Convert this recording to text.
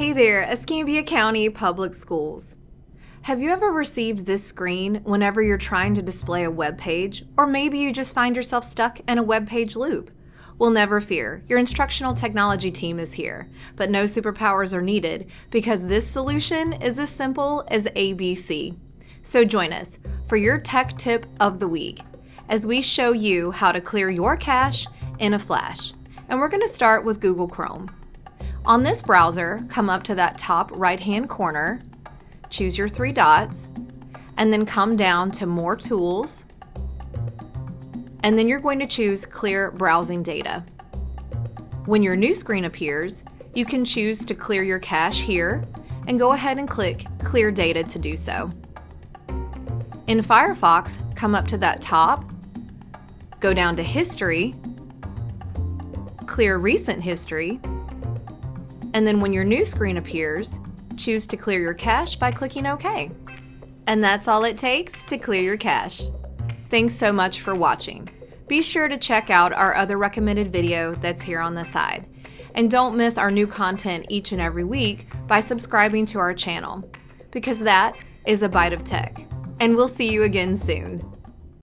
Hey there, Escambia County Public Schools. Have you ever received this screen whenever you're trying to display a web page, or maybe you just find yourself stuck in a web page loop? Well, never fear, your instructional technology team is here, but no superpowers are needed because this solution is as simple as ABC. So join us for your tech tip of the week as we show you how to clear your cache in a flash. And we're going to start with Google Chrome. On this browser, come up to that top right-hand corner, choose your three dots, and then come down to More Tools, and then you're going to choose Clear Browsing Data. When your new screen appears, you can choose to clear your cache here, and go ahead and click Clear Data to do so. In Firefox, come up to that top, go down to History, clear Recent History, and then when your new screen appears, choose to clear your cache by clicking OK. And that's all it takes to clear your cache. Thanks so much for watching. Be sure to check out our other recommended video that's here on the side. And don't miss our new content each and every week by subscribing to our channel, because that is A Byte of Tech. And we'll see you again soon.